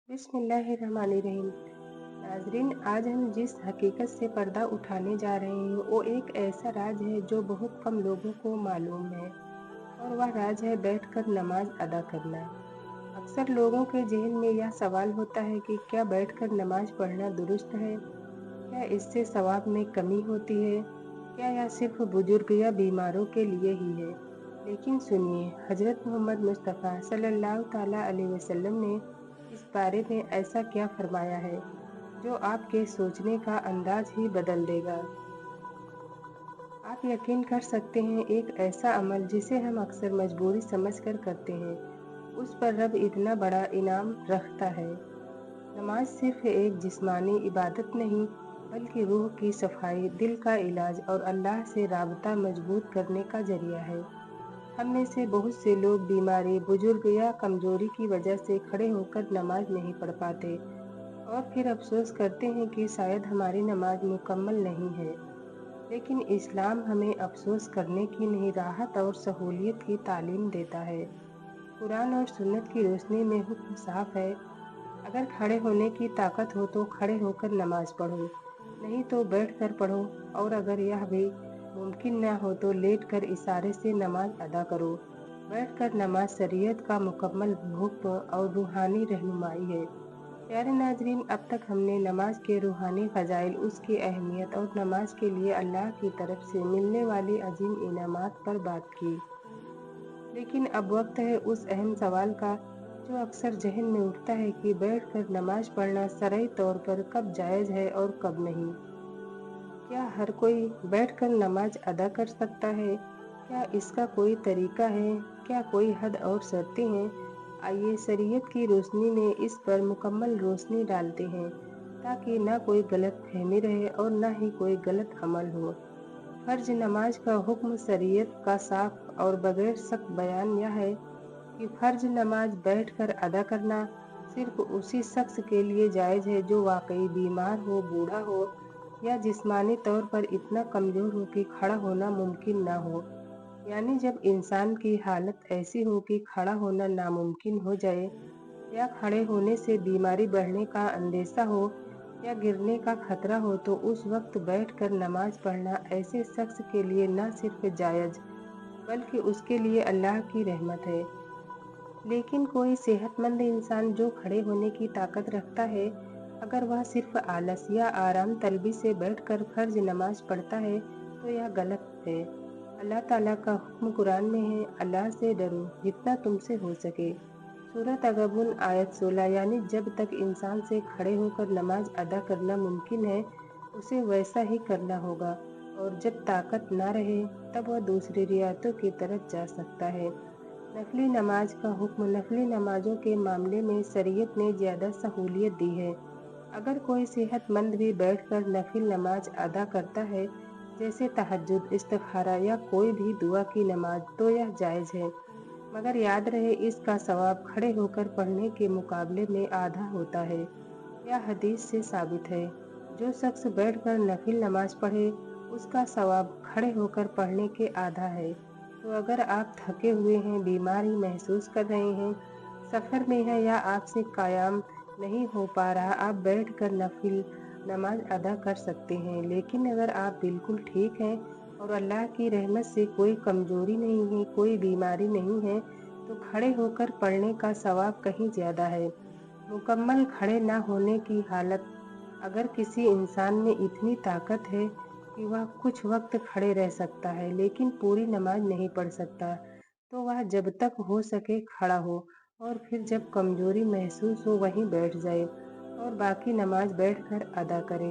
बिस्मिल्लाहिर्रहमानिर्रहीम। नाजरीन, आज हम जिस हकीकत से पर्दा उठाने जा रहे हैं वो एक ऐसा राज है जो बहुत कम लोगों को मालूम है, और वह राज है बैठकर नमाज अदा करना। अक्सर लोगों के जहन में यह सवाल होता है कि क्या बैठकर नमाज पढ़ना दुरुस्त है? क्या इससे सवाब में कमी होती है? क्या यह सिर्फ बुजुर्ग या बीमारों के लिए ही है? लेकिन सुनिए, हजरत मोहम्मद मुस्तफ़ा सल्लल्लाहु ताला अलैहि वसल्लम ने इस बारे में ऐसा क्या फरमाया है जो आपके सोचने का अंदाज ही बदल देगा। आप यकीन कर सकते हैं, एक ऐसा अमल जिसे हम अक्सर मजबूरी समझकर करते हैं, उस पर रब इतना बड़ा इनाम रखता है। नमाज सिर्फ एक जिस्मानी इबादत नहीं, बल्कि रूह की सफाई, दिल का इलाज और अल्लाह से राबता मजबूत करने का जरिया है। हम में से बहुत से लोग बीमारी, बुजुर्ग या कमजोरी की वजह से खड़े होकर नमाज नहीं पढ़ पाते और फिर अफसोस करते हैं कि शायद हमारी नमाज मुकम्मल नहीं है। लेकिन इस्लाम हमें अफसोस करने की नहीं, राहत और सहूलियत की तालीम देता है। कुरान और सुन्नत की रोशनी में हुक्म साफ है, अगर खड़े होने की ताकत हो तो खड़े होकर नमाज पढ़ो, नहीं तो बैठ कर पढ़ो, और अगर यह भी मुमकिन न हो तो लेट कर इशारे से नमाज अदा करो। बैठकर नमाज शरीयत का मुकम्मल हुक्म और रूहानी रहनुमाई है। प्यारे नाजरीन, अब तक हमने नमाज के रूहानी फजाइल, उसकी अहमियत और नमाज के लिए अल्लाह की तरफ से मिलने वाली अजीम इनामात पर बात की। लेकिन अब वक्त है उस अहम सवाल का जो अक्सर जहन में उठता है कि बैठकर नमाज पढ़ना शरई तौर पर कब जायज़ है और कब नहीं। क्या हर कोई बैठकर नमाज अदा कर सकता है? क्या इसका कोई तरीका है? क्या कोई हद और शर्तें हैं? आइए शरीयत की रोशनी में इस पर मुकम्मल रोशनी डालते हैं, ताकि ना कोई गलत फहमी रहे और ना ही कोई गलत अमल हो। फर्ज नमाज का हुक्म शरीयत का साफ और बगैर शक बयान यह है कि फर्ज नमाज बैठकर अदा करना सिर्फ उसी शख्स के लिए जायज़ है जो वाकई बीमार हो, बूढ़ा हो या जिस्मानी तौर पर इतना कमज़ोर हो कि खड़ा होना मुमकिन ना हो। यानी जब इंसान की हालत ऐसी हो कि खड़ा होना नामुमकिन हो जाए, या खड़े होने से बीमारी बढ़ने का अंदेशा हो, या गिरने का खतरा हो, तो उस वक्त बैठकर नमाज पढ़ना ऐसे शख्स के लिए न सिर्फ जायज़ बल्कि उसके लिए अल्लाह की रहमत है। लेकिन कोई सेहतमंद इंसान जो खड़े होने की ताकत रखता है, अगर वह सिर्फ आलस या आराम तलबी से बैठकर फर्ज नमाज पढ़ता है तो यह गलत है। अल्लाह ताला का हुक्म कुरान में है, अल्लाह से डरो जितना तुमसे हो सके। सूरत अगबुन आयत 16। यानी जब तक इंसान से खड़े होकर नमाज अदा करना मुमकिन है, उसे वैसा ही करना होगा, और जब ताकत ना रहे तब वह दूसरी रियायतों की तरफ जा सकता है। नफली नमाज का हुक्म। नफली नमाजों के मामले में शरीयत ने ज़्यादा सहूलियत दी है। अगर कोई सेहतमंद भी बैठकर नफिल नमाज अदा करता है, जैसे तहज्जुद, इस्तिखारा या कोई भी दुआ की नमाज, तो यह जायज़ है। मगर याद रहे, इसका सवाब खड़े होकर पढ़ने के मुकाबले में आधा होता है। यह हदीस से साबित है, जो शख्स बैठकर नफिल नमाज पढ़े उसका सवाब खड़े होकर पढ़ने के आधा है। तो अगर आप थके हुए हैं, बीमारी महसूस कर रहे हैं, सफ़र में हैं या आपसे कायम नहीं हो पा रहा, आप बैठकर नफिल नमाज अदा कर सकते हैं। लेकिन अगर आप बिल्कुल ठीक हैं और अल्लाह की रहमत से कोई कमजोरी नहीं है, कोई बीमारी नहीं है, तो खड़े होकर पढ़ने का सवाब कहीं ज़्यादा है। मुकम्मल खड़े न होने की हालत। अगर किसी इंसान में इतनी ताकत है कि वह कुछ वक्त खड़े रह सकता है लेकिन पूरी नमाज नहीं पढ़ सकता, तो वह जब तक हो सके खड़ा हो, और फिर जब कमजोरी महसूस हो वहीं बैठ जाए और बाकी नमाज बैठकर अदा करे।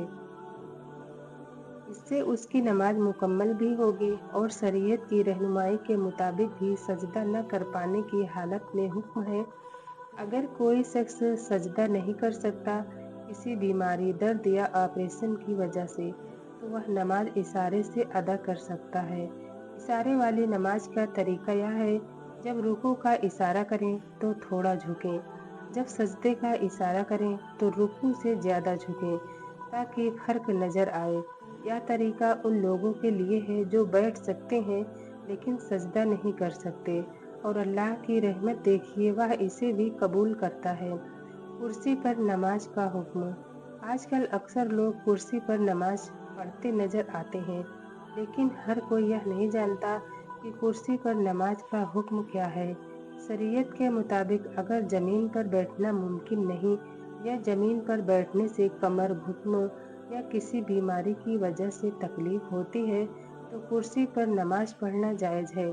इससे उसकी नमाज मुकम्मल भी होगी, और शरीयत की रहनुमाई के मुताबिक भी सजदा न कर पाने की हालत में हुक्म है, अगर कोई शख्स सजदा नहीं कर सकता किसी बीमारी, दर्द या ऑपरेशन की वजह से, तो वह नमाज इशारे से अदा कर सकता है। इशारे वाली नमाज का तरीका यह है, जब रुकू का इशारा करें तो थोड़ा झुकें, जब सजदे का इशारा करें तो रुकू से ज़्यादा झुकें, ताकि फ़र्क नज़र आए। यह तरीका उन लोगों के लिए है जो बैठ सकते हैं लेकिन सजदा नहीं कर सकते, और अल्लाह की रहमत देखिए, वह इसे भी कबूल करता है। कुर्सी पर नमाज का हुक्म। आजकल अक्सर लोग कुर्सी पर नमाज पढ़ते नजर आते हैं, लेकिन हर कोई यह नहीं जानता कि कुर्सी पर नमाज का हुक्म क्या है। शरीयत के मुताबिक अगर जमीन पर बैठना मुमकिन नहीं या जमीन पर बैठने से कमर, घुटनों या किसी बीमारी की वजह से तकलीफ होती है, तो कुर्सी पर नमाज पढ़ना जायज़ है।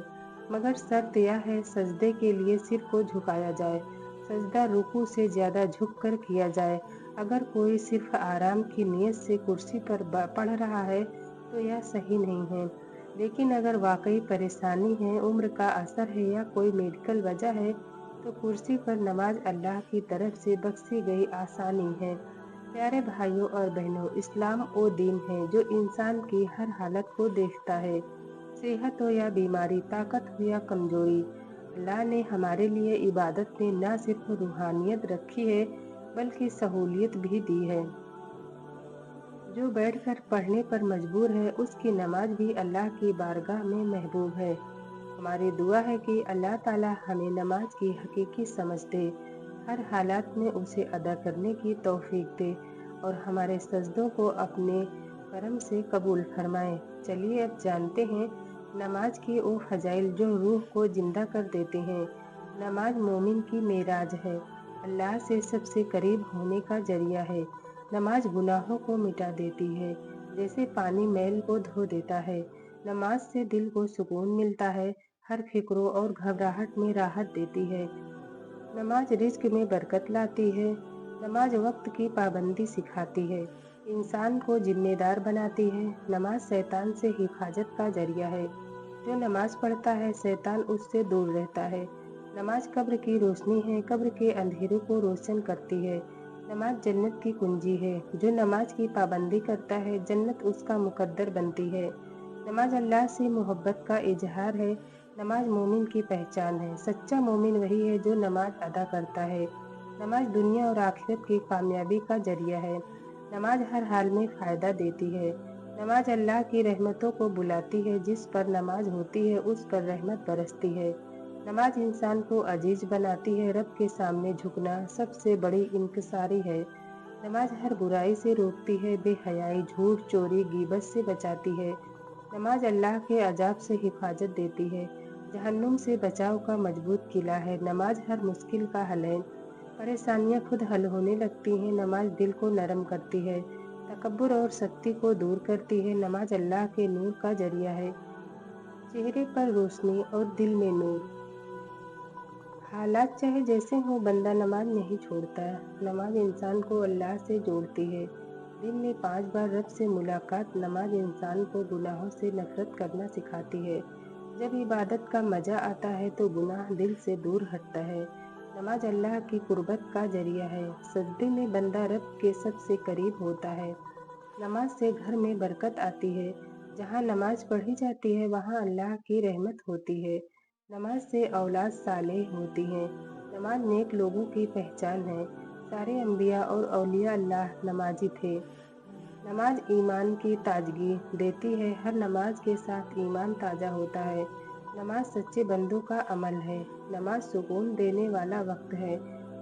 मगर शर्त यह है सजदे के लिए सिर को झुकाया जाए। सजदा रुकू से ज़्यादा झुक कर किया जाए। अगर कोई सिर्फ आराम की नीयत से कुर्सी पर पढ़ रहा है तो यह सही नहीं है। लेकिन अगर वाकई परेशानी है, उम्र का असर है या कोई मेडिकल वजह है, तो कुर्सी पर नमाज अल्लाह की तरफ से बख्शी गई आसानी है। प्यारे भाइयों और बहनों, इस्लाम वो दीन है जो इंसान की हर हालत को देखता है, सेहत हो या बीमारी, ताकत हो या कमजोरी। अल्लाह ने हमारे लिए इबादत में न सिर्फ रूहानियत रखी है बल्कि सहूलियत भी दी है। जो बैठकर पढ़ने पर मजबूर है उसकी नमाज भी अल्लाह की बारगाह में महबूब है। हमारी दुआ है कि अल्लाह ताला हमें नमाज की हकीकी समझ दे, हर हालात में उसे अदा करने की तौफीक दे और हमारे सजदों को अपने करम से कबूल फरमाए। चलिए अब जानते हैं नमाज के वो फजाइल जो रूह को जिंदा कर देते हैं। नमाज मोमिन की मेराज है, अल्लाह से सबसे करीब होने का जरिया है। नमाज गुनाहों को मिटा देती है, जैसे पानी मैल को धो देता है। नमाज से दिल को सुकून मिलता है, हर फिक्रों और घबराहट में राहत देती है। नमाज रिज्क में बरकत लाती है। नमाज वक्त की पाबंदी सिखाती है, इंसान को जिम्मेदार बनाती है। नमाज शैतान से हिफाजत का जरिया है, जो नमाज पढ़ता है शैतान उससे दूर रहता है। नमाज कब्र की रोशनी है, कब्र के अंधेरे को रोशन करती है। नमाज जन्नत की कुंजी है, जो नमाज की पाबंदी करता है जन्नत उसका मुकद्दर बनती है। नमाज अल्लाह से मोहब्बत का इजहार है। नमाज मोमिन की पहचान है, सच्चा मोमिन वही है जो नमाज अदा करता है। नमाज दुनिया और आखिरत की कामयाबी का जरिया है। नमाज हर हाल में फ़ायदा देती है। नमाज अल्लाह की रहमतों को बुलाती है, जिस पर नमाज होती है उस पर रहमत बरसती है। नमाज इंसान को अजीज बनाती है, रब के सामने झुकना सबसे बड़ी इंकिसारी है। नमाज हर बुराई से रोकती है, बेहयाई, झूठ, चोरी, गीबत से बचाती है। नमाज अल्लाह के अजाब से हिफाजत देती है, जहन्नुम से बचाव का मजबूत किला है। नमाज हर मुश्किल का हल है, परेशानियां खुद हल होने लगती हैं। नमाज दिल को नरम करती है, तकब्बुर और सख्ती को दूर करती है। नमाज अल्लाह के नूर का जरिया है, चेहरे पर रोशनी और दिल में नूर। हालात चाहे जैसे हों, बंदा नमाज नहीं छोड़ता। नमाज इंसान को अल्लाह से जोड़ती है। दिन में 5 बार रब से मुलाकात। नमाज इंसान को गुनाहों से नफरत करना सिखाती है। जब इबादत का मज़ा आता है तो गुनाह दिल से दूर हटता है। नमाज अल्लाह की कुर्बत का जरिया है, सजदे में बंदा रब के सबसे करीब होता है। नमाज से घर में बरकत आती है, जहाँ नमाज पढ़ी जाती है वहाँ अल्लाह की रहमत होती है। नमाज से औलाद सालेह होती है। नमाज नेक लोगों की पहचान है, सारे अंबिया और औलिया अल्लाह नमाजी थे। नमाज ईमान की ताजगी देती है, हर नमाज के साथ ईमान ताज़ा होता है। नमाज सच्चे बंदों का अमल है, नमाज सुकून देने वाला वक्त है।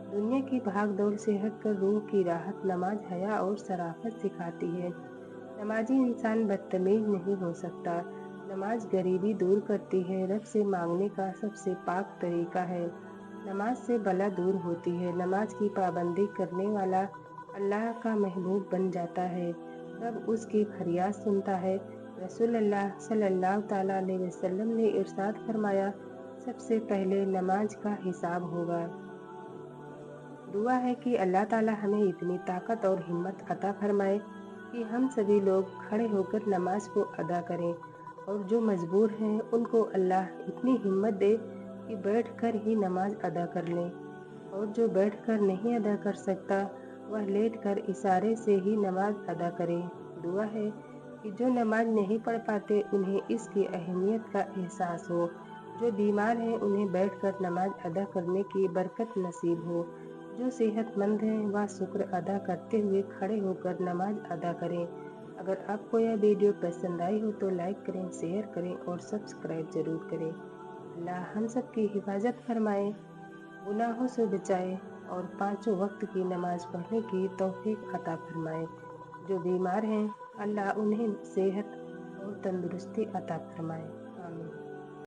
दुनिया की भाग दौड़ से हटकर रूह की राहत। नमाज हया और शराफत सिखाती है, नमाजी इंसान बदतमीज नहीं हो सकता। नमाज गरीबी दूर करती है, रब से मांगने का सबसे पाक तरीका है। नमाज से बला दूर होती है, नमाज की पाबंदी करने वाला अल्लाह का महबूब बन जाता है, रब उसकी फरियाद सुनता है। रसूलुल्लाह सल्लल्लाहु ताला अलैहि वसल्लम ने इरशाद फरमाया, सबसे पहले नमाज का हिसाब होगा। दुआ है कि अल्लाह ताला हमें इतनी ताकत और हिम्मत अता फरमाए कि हम सभी लोग खड़े होकर नमाज को अदा करें, और जो मजबूर हैं उनको अल्लाह इतनी हिम्मत दे कि बैठकर ही नमाज अदा कर लें, और जो बैठकर नहीं अदा कर सकता वह लेटकर इशारे से ही नमाज अदा करे। दुआ है कि जो नमाज नहीं पढ़ पाते उन्हें इसकी अहमियत का एहसास हो, जो बीमार हैं उन्हें बैठकर नमाज अदा करने की बरकत नसीब हो, जो सेहतमंद हैं वह शुक्र अदा करते हुए खड़े होकर नमाज अदा करें। अगर आपको यह वीडियो पसंद आई हो तो लाइक करें, शेयर करें और सब्सक्राइब जरूर करें। अल्लाह हम सब की हिफाजत फरमाए, गुनाहों से बचाए اور 5 وقت کی نماز پڑھنے کی توفیق عطا فرمائے۔ جو بیمار ہیں اللہ انہیں صحت اور تندرستی عطا فرمائے، آمین۔